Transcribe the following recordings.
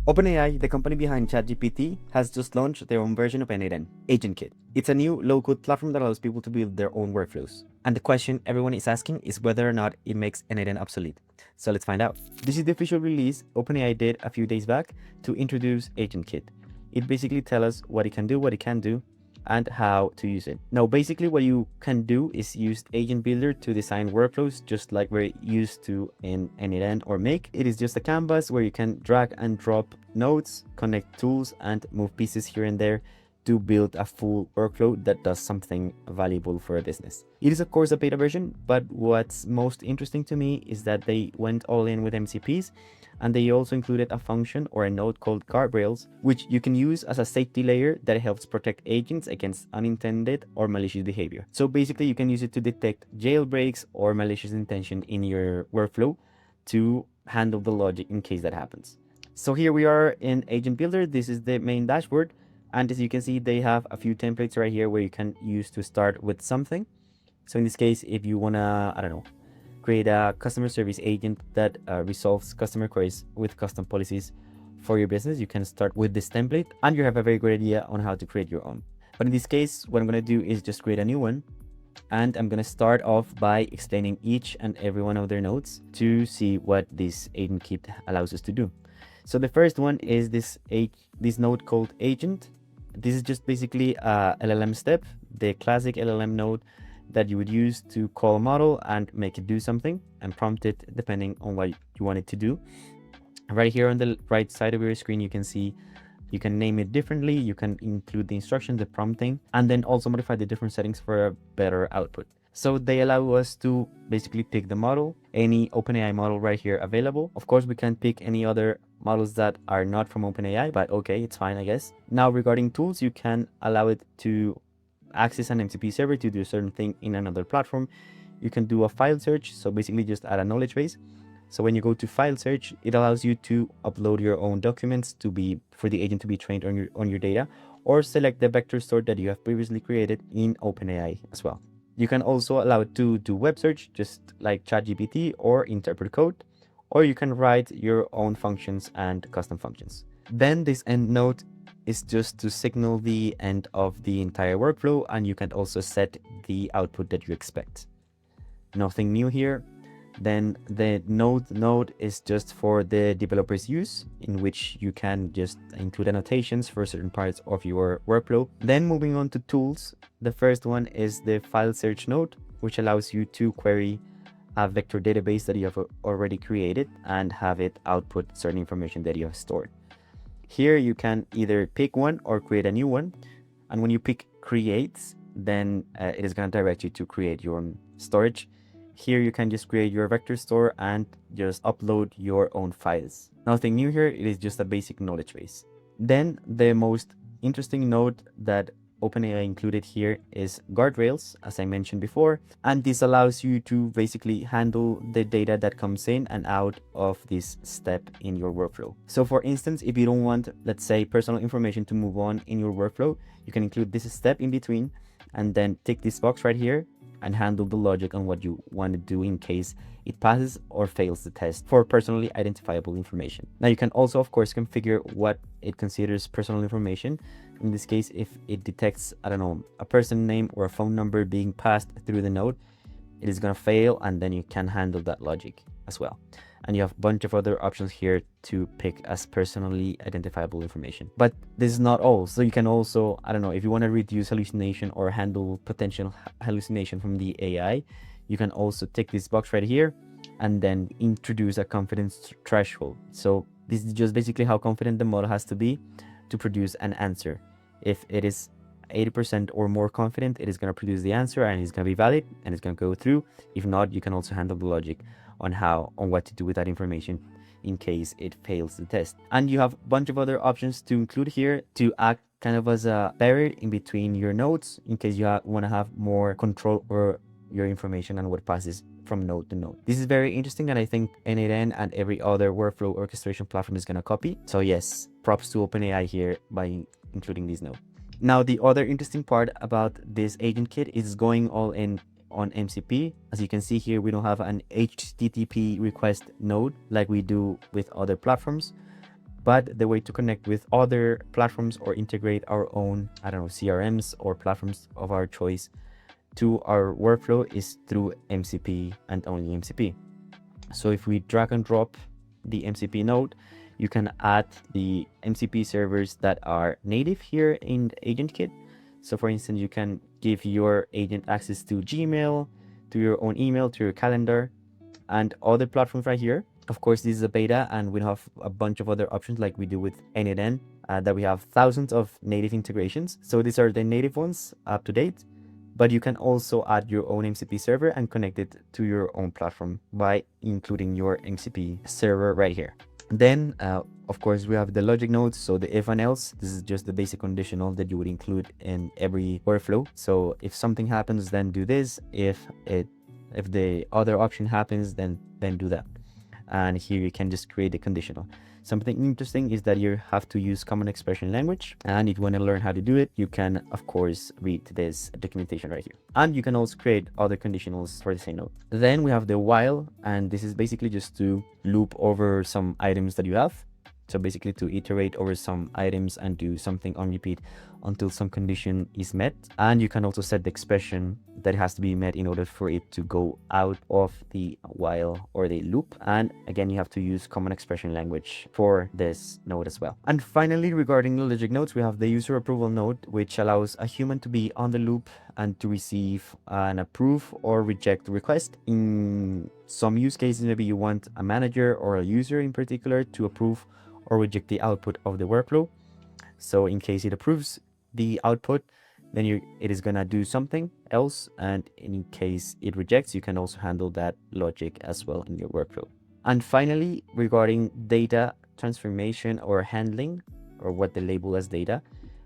OpenAI, the company behind ChatGPT, has just launched their own version of N8N, AgentKit. It's a new low-code platform that allows people to build their own workflows. And the question everyone is asking is whether or not it makes N8N obsolete. So let's find out. This is the official release OpenAI did a few days back to introduce AgentKit. It basically tells us what it can do, what it can't do, and how to use it. Now, basically what you can do is use Agent Builder to design workflows just like we're used to in N8N or Make. It is just a canvas where you can drag and drop nodes, connect tools, and move pieces here and there to build a full workflow that does something valuable for a business. It is of course a beta version, but what's most interesting to me is that they went all in with MCPs, and they also included a function or a node called guardrails, which you can use as a safety layer that helps protect agents against unintended or malicious behavior. So basically you can use it to detect jailbreaks or malicious intention in your workflow to handle the logic in case that happens. So here we are in Agent Builder. This is the main dashboard. And as you can see, they have a few templates right here where you can use to start with something. So in this case, if you wanna, I don't know, create a customer service agent that resolves customer queries with custom policies for your business, you can start with this template and you have a very good idea on how to create your own. But in this case, what I'm gonna do is just create a new one. And I'm gonna start off by explaining each and every one of their nodes to see what this AgentKit allows us to do. So the first one is this node called Agent. This is just basically a LLM step, the classic LLM node that you would use to call a model and make it do something and prompt it depending on what you want it to do. Right here on the right side of your screen, you can see you can name it differently, you can include the instructions, the prompting, and then also modify the different settings for a better output. So they allow us to basically pick the model, any OpenAI model right here available. Of course, we can pick any other models that are not from OpenAI, but okay, it's fine, I guess. Now, regarding tools, you can allow it to access an MCP server to do a certain thing in another platform. You can do a file search, so basically just add a knowledge base. So when you go to file search, it allows you to upload your own documents for the agent to be trained on your data, or select the vector store that you have previously created in OpenAI as well. You can also allow it to do web search, just like ChatGPT, or interpret code, or you can write your own functions and custom functions. Then this end node is just to signal the end of the entire workflow, and you can also set the output that you expect. Nothing new here. Then the node is just for the developer's use, in which you can just include annotations for certain parts of your workflow. Then moving on to tools, the first one is the file search node, which allows you to query a vector database that you have already created and have it output certain information that you have stored. Here you can either pick one or create a new one. And when you pick create, then it is going to direct you to create your own storage. Here you can just create your vector store and just upload your own files. Nothing new here, it is just a basic knowledge base. Then the most interesting node that OpenAI included here is guardrails, as I mentioned before, and this allows you to basically handle the data that comes in and out of this step in your workflow. So for instance, if you don't want, let's say, personal information to move on in your workflow, you can include this step in between and then tick this box right here and handle the logic on what you want to do in case it passes or fails the test for personally identifiable information. Now you can also, of course, configure what it considers personal information. In this case, if it detects, I don't know, a person name or a phone number being passed through the node, it is going to fail, and then you can handle that logic as well. And you have a bunch of other options here to pick as personally identifiable information. But this is not all. So you can also, I don't know, if you want to reduce hallucination or handle potential hallucination from the AI, you can also tick this box right here and then introduce a confidence threshold. So this is just basically how confident the model has to be to produce an answer. If it is 80% or more confident, it is going to produce the answer and it's going to be valid and it's going to go through. If not, you can also handle the logic on what to do with that information in case it fails the test. And you have a bunch of other options to include here to act kind of as a barrier in between your nodes in case you want to have more control over your information and what passes from node to node. This is very interesting, and I think N8N and every other workflow orchestration platform is going to copy. So yes, props to OpenAI here by including this node. Now, the other interesting part about this AgentKit is going all in on MCP. As you can see here, we don't have an HTTP request node like we do with other platforms. but the way to connect with other platforms or integrate our own, I don't know, CRMs or platforms of our choice to our workflow is through MCP and only MCP. So if we drag and drop the MCP node, you can add the MCP servers that are native here in AgentKit. So for instance, you can give your agent access to Gmail, to your own email, to your calendar, and other platforms right here. Of course, this is a beta, and we have a bunch of other options like we do with N8N, that we have thousands of native integrations. So these are the native ones up to date, but you can also add your own MCP server and connect it to your own platform by including your MCP server right here. Then, of course, we have the logic nodes. So the if and else, this is just the basic conditional that you would include in every workflow. So if something happens, then do this. If the other option happens, then do that. And here you can just create a conditional. Something interesting is that you have to use common expression language, and if you want to learn how to do it, you can of course read this documentation right here, and you can also create other conditionals for the same node. Then we have the while, and this is basically just to loop over some items that you have. So basically to iterate over some items and do something on repeat until some condition is met. And you can also set the expression that has to be met in order for it to go out of the while or the loop. And again, you have to use common expression language for this node as well. And finally, regarding the logic nodes, we have the user approval node, which allows a human to be on the loop and to receive and approve or reject the request. In some use cases, maybe you want a manager or a user in particular to approve or reject the output of the workflow. So in case it approves the output, then it is gonna do something else, and in case it rejects, you can also handle that logic as well in your workflow. And finally, regarding data transformation or handling, or what they label as data,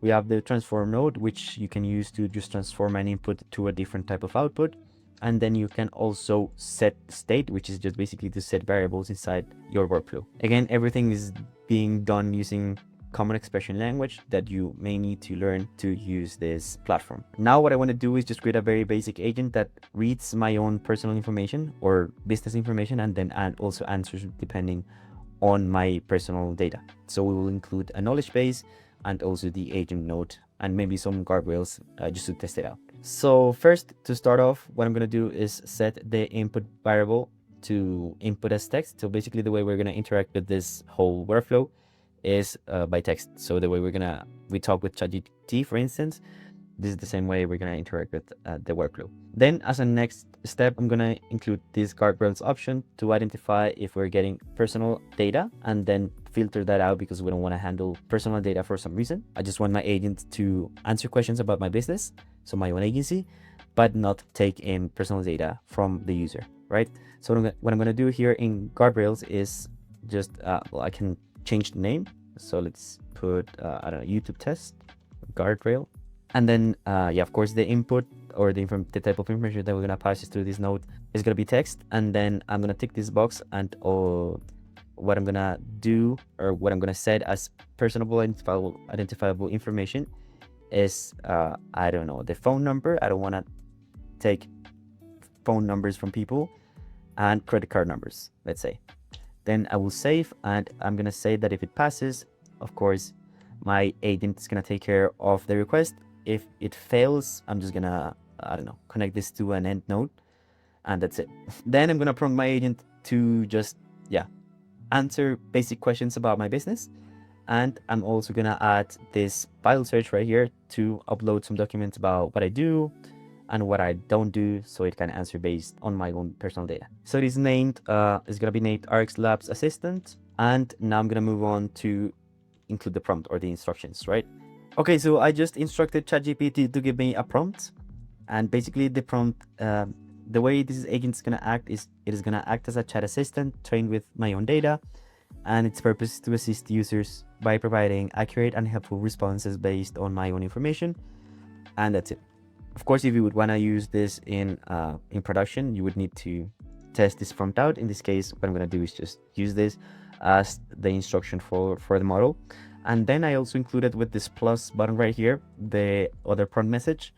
we have the transform node, which you can use to just transform an input to a different type of output. And then you can also set state, which is just basically to set variables inside your workflow. Again, everything is being done using common expression language that you may need to learn to use this platform. Now what I want to do is just create a very basic agent that reads my own personal information or business information, and then also answers depending on my personal data. So we will include a knowledge base and also the agent node and maybe some guardrails just to test it out. So first, to start off, what I'm going to do is set the input variable to input as text. So basically the way we're going to interact with this whole workflow is by text. So the way we talk with ChatGPT, for instance, this is the same way we're going to interact with the workflow. Then as a next step, I'm going to include this guardrails option to identify if we're getting personal data, and then filter that out because we don't want to handle personal data for some reason. I just want my agent to answer questions about my business, so my own agency, but not take in personal data from the user, right? So what I'm going to do here in guardrails is just, I can change the name. So let's put, I don't know, YouTube test guardrail. And then, yeah, of course, the input or the type of information that we're going to pass through this node is going to be text. And then I'm going to tick this box, and what I'm going to do, or what I'm going to set as personable identifiable information is, I don't know, the phone number. I don't want to take phone numbers from people, and credit card numbers, let's say. Then I will save, and I'm going to say that if it passes, of course, my agent is going to take care of the request. If it fails, I'm just going to, I don't know, connect this to an end node, and that's it. Then I'm going to prompt my agent to just, yeah, answer basic questions about my business. And I'm also going to add this file search right here to upload some documents about what I do and what I don't do, so it can answer based on my own personal data. So it is named, it's going to be named RX Labs Assistant. And now I'm going to move on to include the prompt or the instructions, right? Okay, so I just instructed ChatGPT to give me a prompt, and basically the prompt, the way this agent is going to act is it is going to act as a chat assistant trained with my own data, and its purpose is to assist users by providing accurate and helpful responses based on my own information, and that's it. Of course, if you would want to use this in production, you would need to test this prompt out. In this case, what I'm going to do is just use this as the instruction for the model. And then I also included with this plus button right here the other prompt message,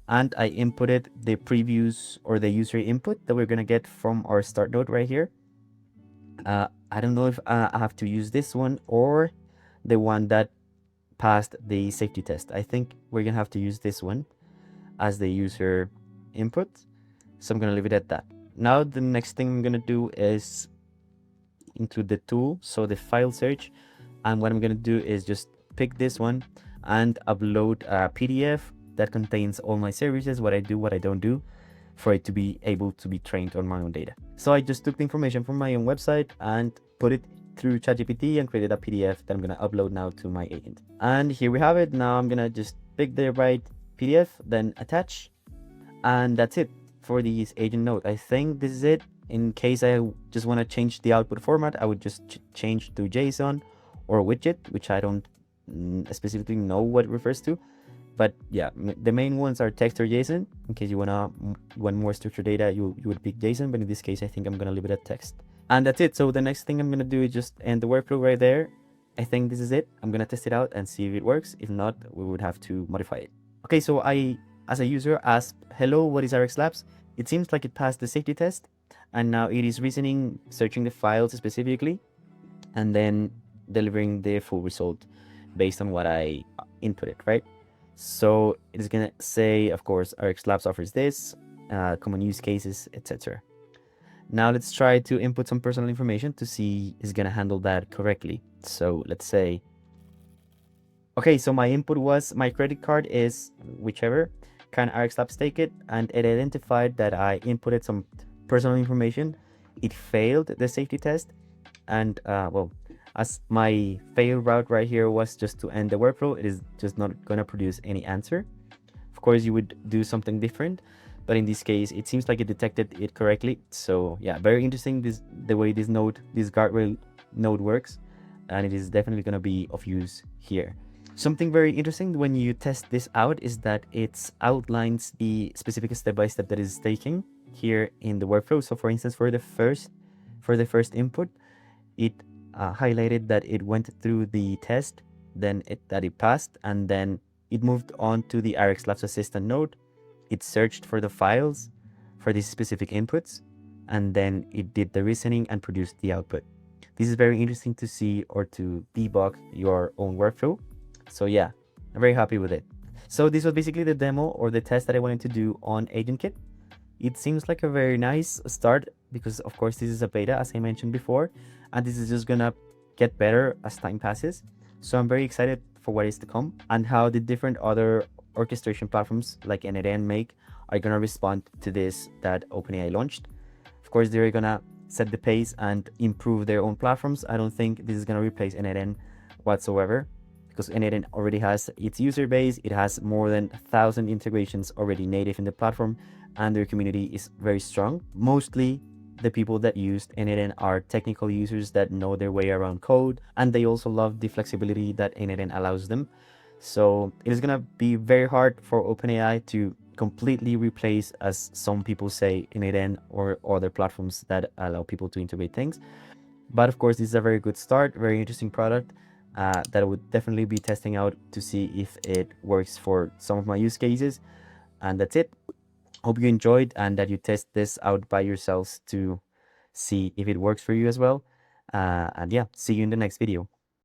and I inputted the previews or the user input that we're going to get from our start node right here. I don't know if I have to use this one, or the one that passed the safety test. I think we're gonna have to use this one as the user input. So I'm gonna leave it at that. Now the next thing I'm gonna do is include the tool, so the file search. And what I'm gonna do is just pick this one and upload a PDF that contains all my services, what I do, what I don't do, for it to be able to be trained on my own data. So I just took the information from my own website and put it through ChatGPT and created a PDF that I'm gonna upload now to my agent. And here we have it. Now I'm gonna just pick the right PDF, then attach, and that's it for this agent node. I think this is it. In case I just want to change the output format, I would just change to JSON or widget, which I don't specifically know what it refers to. But yeah, the main ones are text or JSON. In case you want more structured data, you would pick JSON, but in this case, I think I'm gonna leave it at text. And that's it. So the next thing I'm gonna do is just end the workflow right there. I think this is it. I'm gonna test it out and see if it works. If not, we would have to modify it. Okay, so I, as a user, asked, hello, what is RX Labs? It seems like it passed the safety test, and now it is reasoning, searching the files specifically, and then delivering the full result based on what I inputted, right? So it is gonna say, of course, RX Labs offers this, common use cases, etc. Now let's try to input some personal information to see it's gonna handle that correctly. So let's say, okay, so my input was my credit card is whichever, can RX Labs take it? And it identified that I inputted some personal information. It failed the safety test, and well, as my fail route right here was just to end the workflow, it is just not gonna produce any answer. Of course, you would do something different, but in this case, it seems like it detected it correctly. So yeah, very interesting the way this guardrail node works, and it is definitely gonna be of use here. Something very interesting when you test this out is that it outlines the specific step-by-step that is taking here in the workflow. So for instance, for the first input, it highlighted that it went through the test, then that it passed, and then it moved on to the RX Labs Assistant node. It searched for the files for these specific inputs, and then it did the reasoning and produced the output. This is very interesting to see or to debug your own workflow. So yeah, I'm very happy with it. So this was basically the demo or the test that I wanted to do on AgentKit. It seems like a very nice start because of course this is a beta, as I mentioned before, and this is just gonna get better as time passes. So I'm very excited for what is to come and how the different other orchestration platforms like n8n Make are gonna respond to this that OpenAI launched. Of course, they're gonna set the pace and improve their own platforms. I don't think this is gonna replace n8n whatsoever, because n8n already has its user base. It has more than 1,000 integrations already native in the platform, and their community is very strong. Mostly the people that used n8n are technical users that know their way around code, and they also love the flexibility that n8n allows them. So it is gonna be very hard for OpenAI to completely replace, as some people say, n8n or other platforms that allow people to integrate things. But of course, this is a very good start, very interesting product that I would definitely be testing out to see if it works for some of my use cases. And that's it. Hope you enjoyed and that you test this out by yourselves to see if it works for you as well. And yeah, see you in the next video.